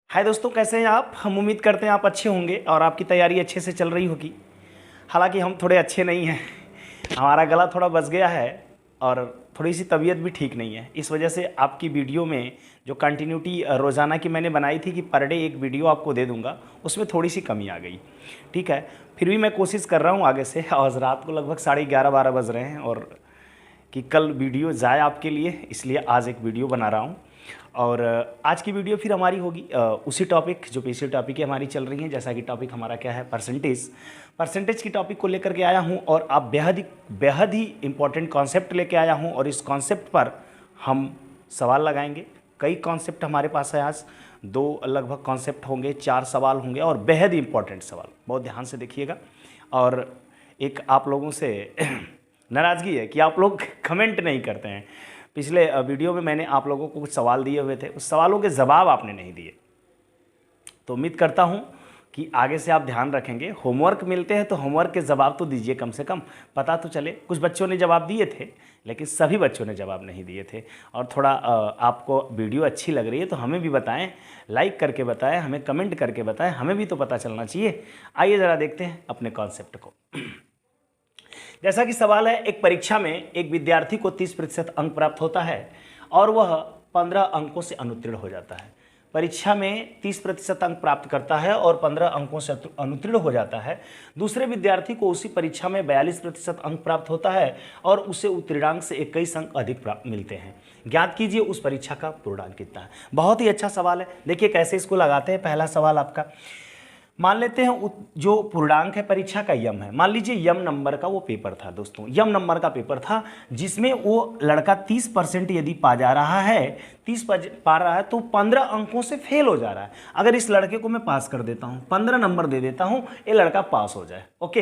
हाय दोस्तों, कैसे हैं आप। हम उम्मीद करते हैं आप अच्छे होंगे और आपकी तैयारी अच्छे से चल रही होगी। हालांकि हम थोड़े अच्छे नहीं हैं, हमारा गला थोड़ा बस गया है और थोड़ी सी तबीयत भी ठीक नहीं है। इस वजह से आपकी वीडियो में जो कंटिन्यूटी रोज़ाना की मैंने बनाई थी कि पर डे एक वीडियो आपको दे दूंगा, उसमें थोड़ी सी कमी आ गई। ठीक है, फिर भी मैं कोशिश कर रहा हूँ आगे से। और रात को लगभग 11:30-12 बज रहे हैं और कि कल वीडियो जाए आपके लिए, इसलिए आज एक वीडियो बना रहा हूँ। और आज की वीडियो फिर हमारी होगी उसी टॉपिक जो पिछली टॉपिक हमारी चल रही हैं। जैसा कि टॉपिक हमारा क्या है, परसेंटेज की टॉपिक को लेकर के आया हूं और आप बेहद ही इम्पोर्टेंट कॉन्सेप्ट लेके आया हूं और इस कॉन्सेप्ट पर हम सवाल लगाएंगे। कई कॉन्सेप्ट हमारे पास है, आज दो लगभग कॉन्सेप्ट होंगे, 4 सवाल होंगे और बेहद ही इंपॉर्टेंट सवाल। बहुत ध्यान से देखिएगा। और एक आप लोगों से नाराज़गी है कि आप लोग कमेंट नहीं करते हैं। पिछले वीडियो में मैंने आप लोगों को कुछ सवाल दिए हुए थे, उस सवालों के जवाब आपने नहीं दिए, तो उम्मीद करता हूं कि आगे से आप ध्यान रखेंगे। होमवर्क मिलते हैं तो होमवर्क के जवाब तो दीजिए, कम से कम पता तो चले। कुछ बच्चों ने जवाब दिए थे लेकिन सभी बच्चों ने जवाब नहीं दिए थे। और थोड़ा आपको वीडियो अच्छी लग रही है तो हमें भी बताएं, लाइक करके बताएं, हमें कमेंट करके बताएं, हमें भी तो पता चलना चाहिए। आइए ज़रा देखते हैं अपने कॉन्सेप्ट को। जैसा कि सवाल है, एक परीक्षा में एक विद्यार्थी को 30% अंक प्राप्त होता है और वह 15 अंकों से अनुत्तीर्ण हो जाता है। परीक्षा में 30% अंक प्राप्त करता है और 15 अंकों से अनुत्तीर्ण हो जाता है। दूसरे विद्यार्थी को उसी परीक्षा में 42% अंक प्राप्त होता है और उसे उत्तीर्णांक से 21 अंक अधिक प्राप्त मिलते हैं। ज्ञात कीजिए उस परीक्षा का पूर्णांक कितना है। बहुत ही अच्छा सवाल है। देखिए कैसे इसको लगाते हैं। पहला सवाल आपका, मान लेते हैं जो पूर्णांक है परीक्षा का यम है। मान लीजिए यम नंबर का वो पेपर था दोस्तों, यम नंबर का पेपर था जिसमें वो लड़का 30% यदि पा जा रहा है, 30 पा रहा है तो 15 अंकों से फेल हो जा रहा है। अगर इस लड़के को मैं पास कर देता हूं, 15 नंबर दे देता हूं, ये लड़का पास हो जाए। ओके।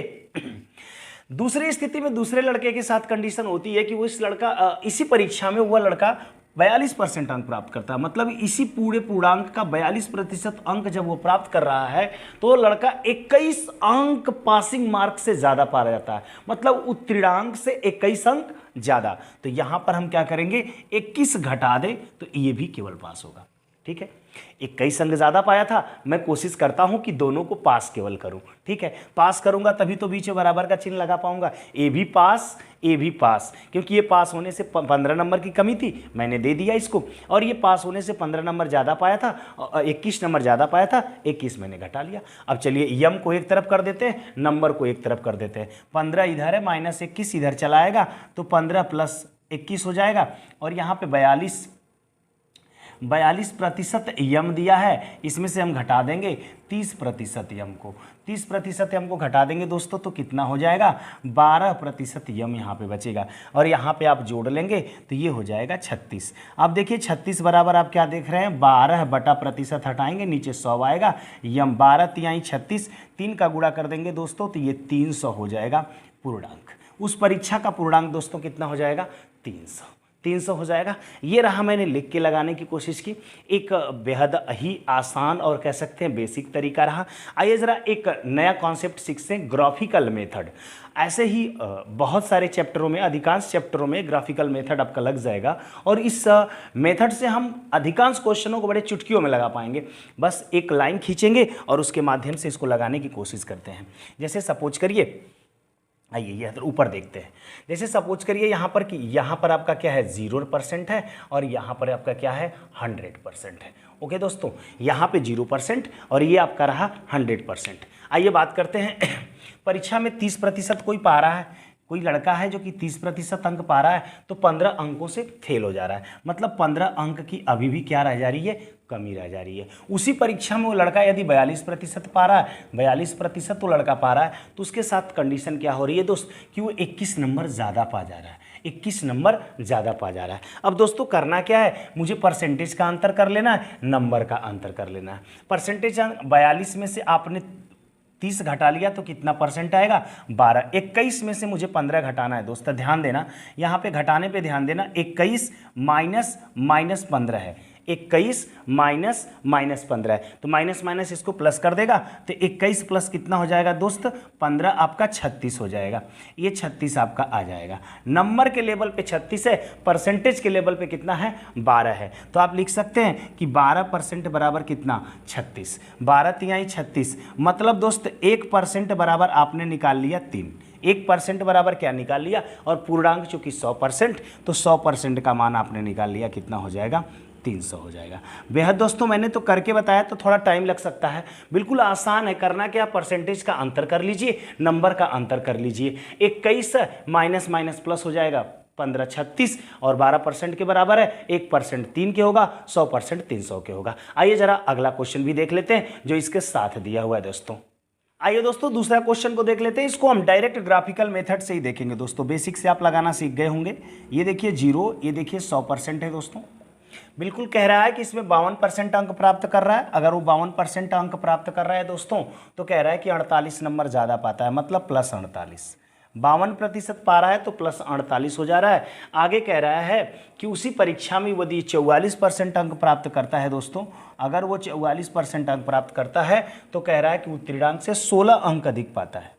दूसरी स्थिति में दूसरे लड़के के साथ कंडीशन होती है कि वो इस लड़का इसी परीक्षा में वह लड़का 42% अंक प्राप्त करता है। मतलब इसी पूरे पूर्णांक का 42% अंक जब वो प्राप्त कर रहा है तो लड़का 21 अंक पासिंग मार्क से ज्यादा पा जाता है। मतलब उत्तीर्णांक से 21 अंक ज्यादा। तो यहां पर हम क्या करेंगे, 21 घटा दें तो ये भी केवल पास होगा। ठीक है, 21 अंक ज्यादा पाया था, मैं कोशिश करता हूं कि दोनों को पास केवल करूं। ठीक है, पास करूंगा तभी तो बीच में बराबर का चिन्ह लगा पाऊंगा। ए भी पास, ए भी पास, क्योंकि ये पास होने से 15 नंबर की कमी थी, मैंने दे दिया इसको। और ये पास होने से 15 नंबर ज़्यादा पाया था, 21 नंबर ज़्यादा पाया था, 21 मैंने घटा लिया। अब चलिए यम को एक तरफ कर देते हैं, नंबर को एक तरफ कर देते हैं। 15 इधर है, -21 इधर चला आएगा तो 15 + 21 हो जाएगा। और यहाँ पे 42% यम दिया है, इसमें से हम घटा देंगे 30% यम को। 30% यम को घटा देंगे दोस्तों तो कितना हो जाएगा, 12% यम यहाँ पे बचेगा। और यहाँ पे आप जोड़ लेंगे तो ये हो जाएगा 36। अब देखिए 36 बराबर आप क्या देख रहे हैं, 12 बटा प्रतिशत हटाएंगे, नीचे 100 आएगा। यम 12 तिहाई 36, 3 का गुणा कर देंगे दोस्तों तो ये 300 हो जाएगा पूर्णांक। उस परीक्षा का पूर्णांक दोस्तों कितना हो जाएगा, 300 हो जाएगा। ये रहा, मैंने लिख के लगाने की कोशिश की। एक बेहद ही आसान और कह सकते हैं बेसिक तरीका रहा। आइए ज़रा एक नया कॉन्सेप्ट सीखते हैं, ग्राफिकल मेथड। ऐसे ही बहुत सारे चैप्टरों में, अधिकांश चैप्टरों में ग्राफिकल मेथड आपका लग जाएगा और इस मेथड से हम अधिकांश क्वेश्चनों को बड़े चुटकियों में लगा पाएंगे। बस एक लाइन खींचेंगे और उसके माध्यम से इसको लगाने की कोशिश करते हैं। जैसे सपोज करिए, आइए ये तो ऊपर देखते हैं। जैसे सपोज करिए यहाँ पर कि यहाँ पर आपका क्या है, 0% है और यहाँ पर आपका क्या है, 100% है। ओके दोस्तों, यहाँ पे 0% और ये आपका रहा 100%। आइए बात करते हैं परीक्षा में 30% कोई पा रहा है, कोई लड़का है जो कि 30% अंक पा रहा है तो 15 अंकों से फेल हो जा रहा है। मतलब 15 अंक की अभी भी क्या रह जा रही है, कमी रह जा रही है। उसी परीक्षा में वो लड़का यदि 42% पा रहा है, 42% तो लड़का पा रहा है, तो उसके साथ कंडीशन क्या हो रही है दोस्त, कि वो 21 नंबर ज़्यादा पा जा रहा है, 21 नंबर ज़्यादा पा जा रहा है। अब दोस्तों करना क्या है, मुझे परसेंटेज का अंतर कर लेना है, नंबर का अंतर कर लेना है। परसेंटेज 42 में से आपने 30 घटा लिया तो कितना परसेंट आएगा, 12। 21 में से मुझे 15 घटाना है दोस्तों, ध्यान देना, यहाँ पे घटाने पे ध्यान देना। 21 माइनस 15 है, 21 माइनस माइनस 15 है, तो माइनस माइनस इसको प्लस कर देगा, तो 21 प्लस कितना हो जाएगा दोस्त 15 आपका 36 हो जाएगा। ये 36 आपका आ जाएगा। नंबर के लेवल पे 36 है, परसेंटेज के लेवल पे कितना है 12 है, तो आप लिख सकते हैं कि 12% बराबर कितना 36, 12 तिहाई 36, मतलब दोस्त 1% बराबर आपने निकाल लिया 3, 1% बराबर क्या निकाल लिया, और पूर्णांक चूंकि 100%, तो 100% का मान आपने निकाल लिया, कितना हो जाएगा 300 हो जाएगा। बेहद दोस्तों मैंने तो करके बताया तो थोड़ा टाइम लग सकता है, बिल्कुल आसान है। करना क्या, परसेंटेज का अंतर कर लीजिए, नंबर का अंतर कर लीजिए। 21 माइनस माइनस प्लस हो जाएगा 15 36, और 12% के बराबर है, 1% 3 के होगा, 100% 300 के होगा। आइए जरा अगला क्वेश्चन भी देख लेते हैं जो इसके साथ दिया हुआ है दोस्तों। आइए दोस्तों दूसरा क्वेश्चन को देख लेते हैं। इसको हम डायरेक्ट ग्राफिकल मेथड से ही देखेंगे दोस्तों, बेसिक से आप लगाना सीख गए होंगे। ये देखिए 0, ये देखिए 100% है दोस्तों। बिल्कुल कह रहा है कि इसमें 52% अंक प्राप्त कर रहा है। अगर वो 52% अंक प्राप्त कर रहा है दोस्तों, तो कह रहा है कि 48 नंबर ज़्यादा पाता है, मतलब प्लस 48। 52% पा रहा है तो प्लस 48 हो जा रहा है। आगे कह रहा है कि उसी परीक्षा में यदि 44% अंक प्राप्त करता है दोस्तों, अगर वो 44% अंक प्राप्त करता है तो कह रहा है कि उत्तीर्णांक से 16 अंक अधिक पाता है।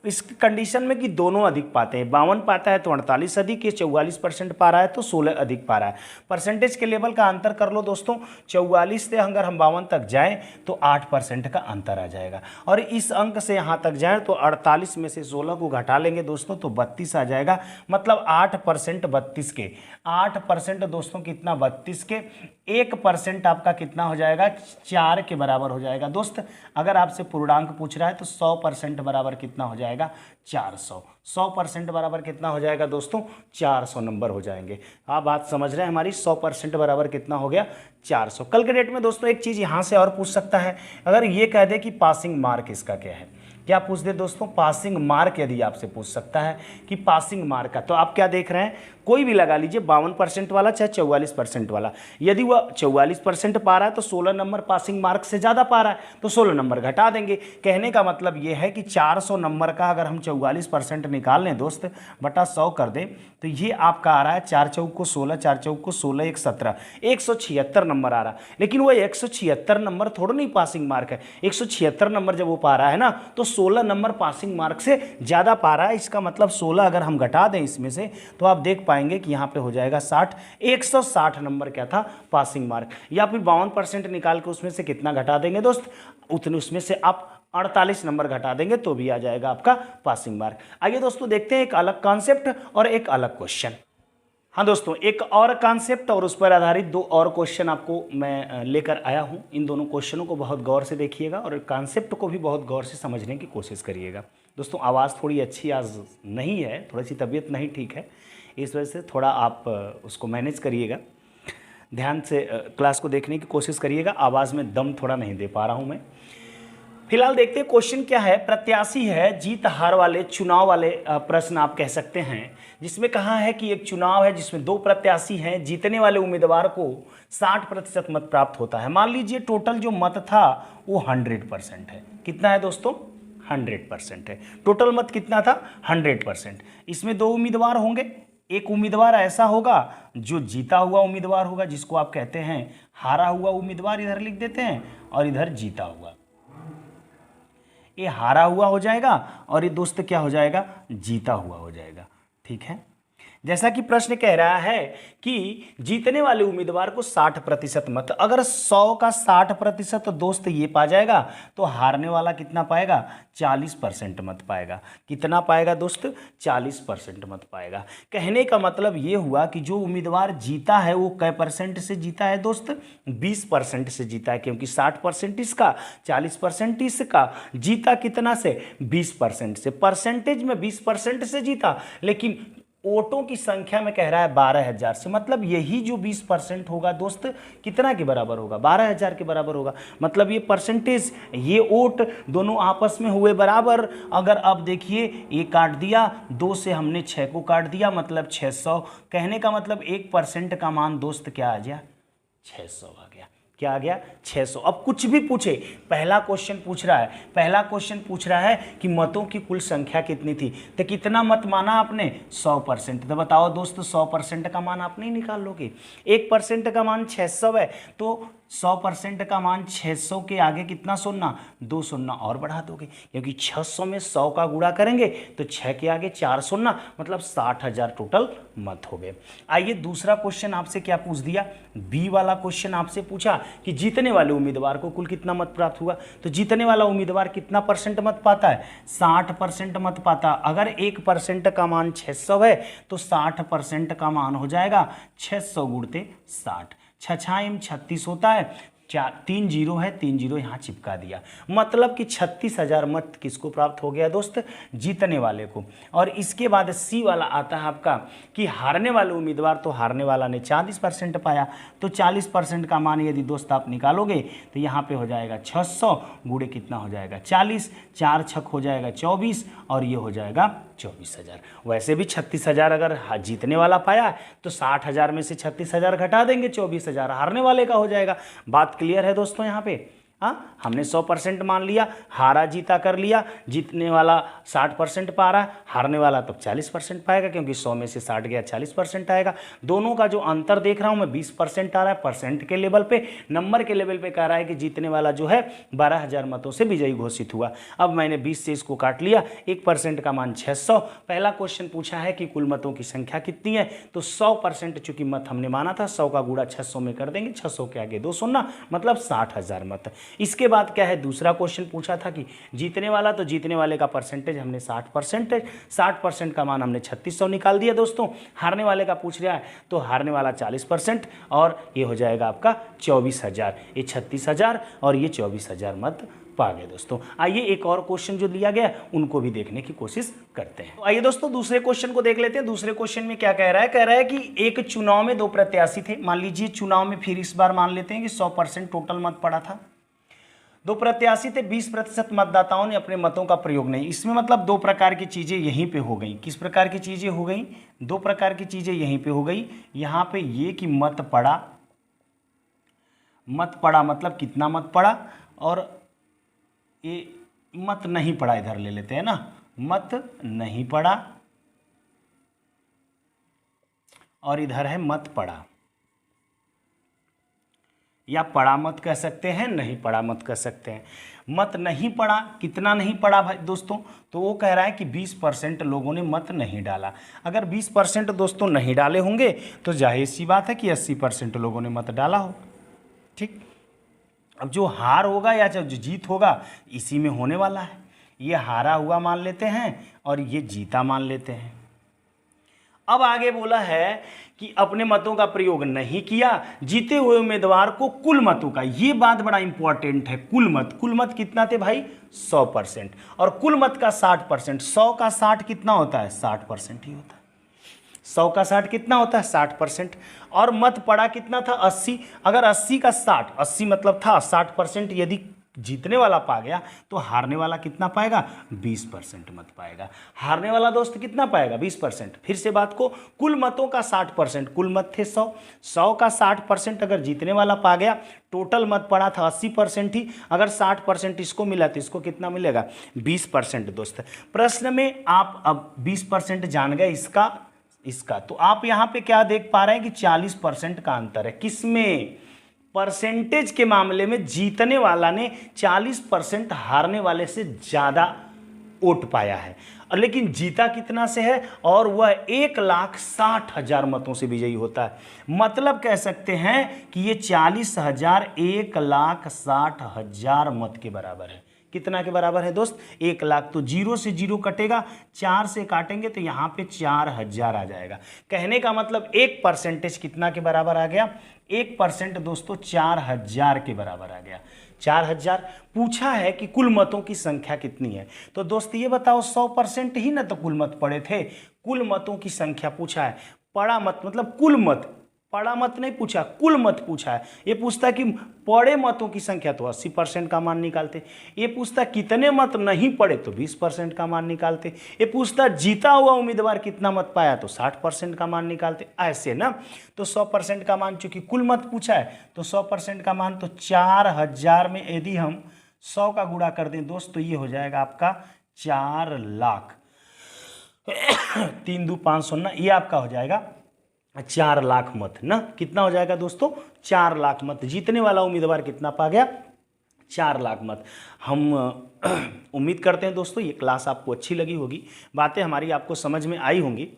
इस कंडीशन में कि दोनों अधिक पाते हैं, 52 पाता है तो 48 अधिक, ये 44% पा रहा है तो 16 अधिक पा रहा है। परसेंटेज के लेवल का अंतर कर लो दोस्तों, 44 से अगर हम 52 तक जाएं तो 8% का अंतर आ जाएगा, और इस अंक से यहाँ तक जाएं तो 48 में से 16 को घटा लेंगे दोस्तों तो 32 आ जाएगा, मतलब 8% 32 के, 8% दोस्तों कितना 32 के, 1% आपका कितना हो जाएगा 4 के बराबर हो जाएगा। दोस्त अगर आपसे पूर्णांक पूछ रहा है तो 100% बराबर कितना हो जाएगा 400, 100% बराबर कितना हो जाएगा दोस्तों 400 नंबर हो जाएंगे। आप बात समझ रहे हैं हमारी, 100% बराबर कितना हो गया 400। कल के डेट में दोस्तों एक चीज़ यहाँ से और पूछ सकता है, अगर ये कह दे कि पासिंग मार्क इसका क्या है, क्या पूछ दे दोस्तों पासिंग मार्क, यदि आपसे पूछ सकता है कि पासिंग मार्क का, तो आप क्या देख रहे हैं, कोई भी लगा लीजिए 52% वाला चाहे 44% वाला। यदि वह 44% पा रहा है तो 16 नंबर पासिंग मार्क से ज़्यादा पा रहा है तो 16 नंबर घटा देंगे। कहने का मतलब ये है कि 400 नंबर का अगर हम 44% निकाल लें दोस्त बटा 100 कर दें तो ये आपका आ रहा है 4 चौक को 16, 4 चौक को 16, 1 17, 176 नंबर आ रहा है। लेकिन वो 176 नंबर थोड़ा नहीं पासिंग मार्क है, 176 नंबर जब वो पा रहा है ना तो 16 नंबर पासिंग मार्क से ज़्यादा पा रहा है। इसका मतलब 16 अगर हम घटा दें इसमें से तो आप देख पाएंगे कि यहाँ पे हो जाएगा 60, 160 नंबर क्या था पासिंग मार्क। या फिर 52% निकाल के उसमें से कितना घटा देंगे दोस्त, उतने उसमें से आप 48 नंबर घटा देंगे तो भी आ जाएगा आपका पासिंग मार्क। आइए दोस्तों देखते हैं एक अलग कॉन्सेप्ट और एक अलग क्वेश्चन। हाँ दोस्तों एक और कॉन्सेप्ट और उस पर आधारित 2 और क्वेश्चन आपको मैं लेकर आया हूँ। इन दोनों क्वेश्चनों को बहुत गौर से देखिएगा और कॉन्सेप्ट को भी बहुत गौर से समझने की कोशिश करिएगा। दोस्तों आवाज़ थोड़ी अच्छी आज नहीं है, थोड़ी सी तबीयत नहीं ठीक है, इस वजह से थोड़ा आप उसको मैनेज करिएगा, ध्यान से क्लास को देखने की कोशिश करिएगा। आवाज़ में दम थोड़ा नहीं दे पा रहा हूँ मैं। फिलहाल देखते हैं क्वेश्चन क्या है। प्रत्याशी है जीत हार वाले चुनाव वाले प्रश्न आप कह सकते हैं, जिसमें कहा है कि एक चुनाव है जिसमें 2 प्रत्याशी हैं, जीतने वाले उम्मीदवार को 60% मत प्राप्त होता है। मान लीजिए टोटल जो मत था वो 100% है। कितना है दोस्तों 100% है। टोटल मत कितना था 100%। इसमें 2 उम्मीदवार होंगे, एक उम्मीदवार ऐसा होगा जो जीता हुआ उम्मीदवार होगा जिसको आप कहते हैं हारा हुआ उम्मीदवार, इधर लिख देते हैं, और इधर जीता हुआ। ये हारा हुआ हो जाएगा और ये दोस्त क्या हो जाएगा जीता हुआ हो जाएगा। ठीक है, जैसा कि प्रश्न कह रहा है कि जीतने वाले उम्मीदवार को 60% मत, अगर 100 का 60% दोस्त ये पा जाएगा तो हारने वाला कितना पाएगा 40% मत पाएगा। कितना पाएगा दोस्त 40% मत पाएगा। कहने का मतलब ये हुआ कि जो उम्मीदवार जीता है वो कै % से जीता है दोस्त 20% से जीता है, क्योंकि 60% इसका 40% इसका, जीता कितना से 20% से। परसेंटेज में 20% से जीता, लेकिन वोटों की संख्या में कह रहा है 12,000 से। मतलब यही जो 20% होगा दोस्त कितना के बराबर होगा 12,000 के बराबर होगा। मतलब ये परसेंटेज ये वोट दोनों आपस में हुए बराबर। अगर अब देखिए ये काट दिया, 2 से हमने 6 को काट दिया, मतलब 600। कहने का मतलब 1% का मान दोस्त क्या आ गया 600 आ गया। क्या आ गया 600। अब कुछ भी पूछे, पहला क्वेश्चन पूछ रहा है कि मतों की कुल संख्या कितनी थी, तो कितना मत माना आपने 100%। तो बताओ दोस्तों 100% का मान आप नहीं निकाल लोगे। 1% का मान 600 है, तो 100% का मान 600 के आगे कितना शून्य, 2 शून्य और बढ़ा दोगे, क्योंकि 600 में 100 का गुणा करेंगे तो 6 के आगे 4 शून्य, मतलब 60,000 टोटल मत हो गए। आइए दूसरा क्वेश्चन आपसे क्या पूछ दिया, बी वाला क्वेश्चन आपसे पूछा कि जीतने वाले उम्मीदवार को कुल कितना मत प्राप्त हुआ। तो जीतने वाला उम्मीदवार कितना परसेंट मत पाता है, 60% मत पाता। अगर 1% का मान 600 है तो 60% का मान हो जाएगा 600 गुणते 60, 36 होता है, 3 जीरो है, 3 जीरो यहाँ चिपका दिया, मतलब कि 36,000 मत किसको प्राप्त हो गया दोस्त, जीतने वाले को। और इसके बाद सी वाला आता है आपका कि हारने वाले उम्मीदवार, तो हारने वाला ने 40% पाया, तो 40% का मान यदि दोस्त आप निकालोगे तो यहाँ पे हो जाएगा 600 गुणे कितना हो जाएगा 40, 4 छक हो जाएगा 24 और ये हो जाएगा 24,000। वैसे भी 36,000 अगर जीतने वाला पाया तो 60,000 में से 36,000 घटा देंगे, 24,000 हारने वाले का हो जाएगा। बात क्लियर है दोस्तों यहाँ पे? हाँ, हमने 100% मान लिया, हारा जीता कर लिया, जीतने वाला 60% पा रहा है, हारने वाला तो 40% पाएगा, क्योंकि 100 में से 60 गया 40% आएगा। दोनों का जो अंतर देख रहा हूँ मैं 20% आ रहा है परसेंट के लेवल पे, नंबर के लेवल पे कह रहा है कि जीतने वाला जो है 12,000 मतों से विजयी घोषित हुआ। अब मैंने 20 से इसको काट लिया, 1% का मान 600। पहला क्वेश्चन पूछा है कि कुल मतों की संख्या कितनी है, तो 100% चूंकि मत हमने माना था, 100 का गुणा 600 में कर देंगे, 600 के आगे 2 शून्य, मतलब 60,000 मत। इसके बाद क्या है, दूसरा क्वेश्चन पूछा था कि जीतने वाला, तो जीतने वाले का परसेंटेज हमने 60% का मान हमने 3600 निकाल दिया दोस्तों। हारने वाले का पूछ रहा है, तो हारने वाला 40% और ये हो जाएगा आपका 24,000। ये 36,000 और ये 24,000 मत पा गए दोस्तों। आइए एक और क्वेश्चन जो दिया गया उनको भी देखने की कोशिश करते हैं। तो आइए दोस्तों दूसरे क्वेश्चन को देख लेते हैं। दूसरे क्वेश्चन में क्या कह रहा है कि एक चुनाव में 2 प्रत्याशी थे। मान लीजिए चुनाव में फिर इस बार मान लेते हैं कि 100% टोटल मत पड़ा था। 2 प्रत्याशी थे, 20% मतदाताओं ने अपने मतों का प्रयोग नहीं। इसमें मतलब 2 प्रकार की चीजें यहीं पे हो गई। किस प्रकार की चीजें हो गई, 2 प्रकार की चीजें यहीं पे हो गई। यहां पे ये कि मत पड़ा मतलब कितना मत पड़ा, और ये मत नहीं पड़ा इधर ले लेते हैं ना, मत नहीं पड़ा और इधर है मत पड़ा, या पड़ा मत कह सकते हैं, नहीं पड़ा मत कह सकते हैं। मत नहीं पड़ा, कितना नहीं पड़ा भाई दोस्तों, तो वो कह रहा है कि 20% लोगों ने मत नहीं डाला। अगर 20% दोस्तों नहीं डाले होंगे तो जाहिर सी बात है कि 80% लोगों ने मत डाला हो। ठीक, अब जो हार होगा या जो जीत होगा इसी में होने वाला है। ये हारा हुआ मान लेते हैं और ये जीता मान लेते हैं। अब आगे बोला है कि अपने मतों का प्रयोग नहीं किया, जीते हुए उम्मीदवार को कुल मतों का, ये बात बड़ा इंपॉर्टेंट है, कुल मत कितना थे भाई 100%, और कुल मत का 60%। 100 का 60 कितना होता है, 60% ही होता है। 100 का 60 कितना होता है, 60%। और मत पड़ा कितना था 80, अगर 80 का 60, 80 मतलब था 60%, यदि जीतने वाला पा गया तो हारने वाला कितना पाएगा, 20% मत पाएगा। हारने वाला दोस्त कितना पाएगा, 20%। फिर से बात को, कुल मतों का 60%, कुल मत थे 100 का 60% अगर जीतने वाला पा गया, टोटल मत पड़ा था 80% ही, अगर 60% इसको मिला तो इसको कितना मिलेगा, 20% दोस्त। प्रश्न में आप अब 20% जान गए इसका, तो आप यहाँ पे क्या देख पा रहे हैं कि 40% का अंतर है। किसमें, परसेंटेज के मामले में जीतने वाला ने 40% हारने वाले से ज्यादा वोट पाया है, लेकिन जीता कितना से है, और वह 1,60,000 मतों से विजयी होता है। मतलब कह सकते हैं कि ये 40,000 1,60,000 मत के बराबर है। कितना के बराबर है दोस्त, 1,00,000। तो 0 से 0 कटेगा, 4 से काटेंगे तो यहाँ पे 4,000 आ जाएगा। कहने का मतलब 1% कितना के बराबर आ गया, 1% दोस्तों 4,000 के बराबर आ गया। 4,000 पूछा है कि कुल मतों की संख्या कितनी है, तो दोस्त ये बताओ 100% ही ना तो कुल मत पड़े थे, कुल मतों की संख्या पूछा है। पड़ा मत मतलब कुल मत, पढ़ा मत नहीं पूछा, कुल मत पूछा है। ये पूछता है कि पढ़े मतों की संख्या, तो 80% का मान निकालते। ये पूछता है कितने मत नहीं पढ़े, तो 20% का मान निकालते। ये पूछता है जीता हुआ उम्मीदवार कितना मत पाया, तो 60% का मान निकालते। ऐसे ना, तो 100% का मान, चूंकि कुल मत पूछा है तो 100% का मान, तो 4000 में यदि हम 100 का गुणा कर दें दोस्त, तो ये हो जाएगा आपका 4 लाख। 3 दूनी 5 ना, ये आपका हो जाएगा 4 लाख मत ना। कितना हो जाएगा दोस्तों, 4 लाख मत। जीतने वाला उम्मीदवार कितना पा गया, 4 लाख मत। हम उम्मीद करते हैं दोस्तों ये क्लास आपको अच्छी लगी होगी, बातें हमारी आपको समझ में आई होंगी।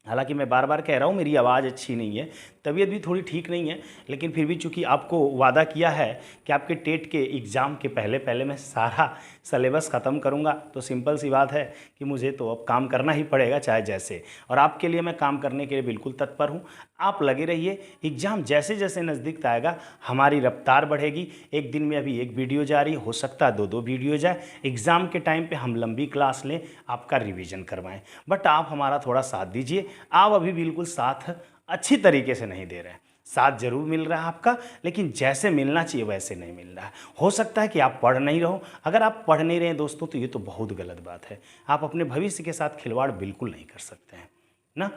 हालांकि मैं बार बार कह रहा हूँ मेरी आवाज़ अच्छी नहीं है, तबीयत भी थोड़ी ठीक नहीं है, लेकिन फिर भी चूंकि आपको वादा किया है कि आपके टेट के एग्ज़ाम के पहले पहले मैं सारा सिलेबस ख़त्म करूँगा, तो सिंपल सी बात है कि मुझे तो अब काम करना ही पड़ेगा चाहे जैसे। और आपके लिए मैं काम करने के लिए बिल्कुल तत्पर हूँ। आप लगे रहिए, एग्ज़ाम जैसे जैसे नज़दीक आएगा हमारी रफ्तार बढ़ेगी। एक दिन में अभी एक वीडियो जारी, हो सकता है 2-2 वीडियो जाए। एग्ज़ाम के टाइम पे हम लंबी क्लास लें, आपका रिवीजन करवाएं, बट आप हमारा थोड़ा साथ दीजिए। आप अभी बिल्कुल साथ अच्छी तरीके से नहीं दे रहे हैं। साथ जरूर मिल रहा है आपका, लेकिन जैसे मिलना चाहिए वैसे नहीं मिल रहा है। हो सकता है कि आप पढ़ नहीं रहो। अगर आप पढ़ नहीं रहे हैं दोस्तों, तो ये तो बहुत गलत बात है। आप अपने भविष्य के साथ खिलवाड़ बिल्कुल नहीं कर सकते हैं ना।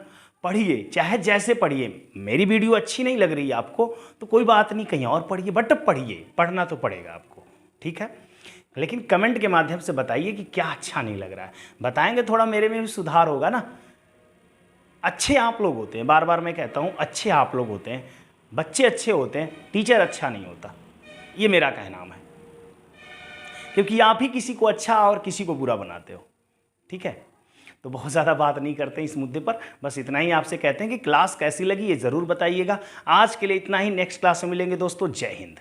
पढ़िए, चाहे जैसे पढ़िए। मेरी वीडियो अच्छी नहीं लग रही है आपको तो कोई बात नहीं, कहीं और पढ़िए, बट पढ़िए, पढ़ना तो पड़ेगा आपको, ठीक है। लेकिन कमेंट के माध्यम से बताइए कि क्या अच्छा नहीं लग रहा है। बताएंगे थोड़ा मेरे में भी सुधार होगा ना। अच्छे आप लोग होते हैं, बार बार मैं कहता हूँ, अच्छे आप लोग होते हैं, बच्चे अच्छे होते हैं, टीचर अच्छा नहीं होता। ये मेरा कहना है, क्योंकि आप ही किसी को अच्छा और किसी को बुरा बनाते हो, ठीक है। तो बहुत ज़्यादा बात नहीं करते इस मुद्दे पर, बस इतना ही आपसे कहते हैं कि क्लास कैसी लगी ये ज़रूर बताइएगा। आज के लिए इतना ही, नेक्स्ट क्लास में मिलेंगे दोस्तों। जय हिंद।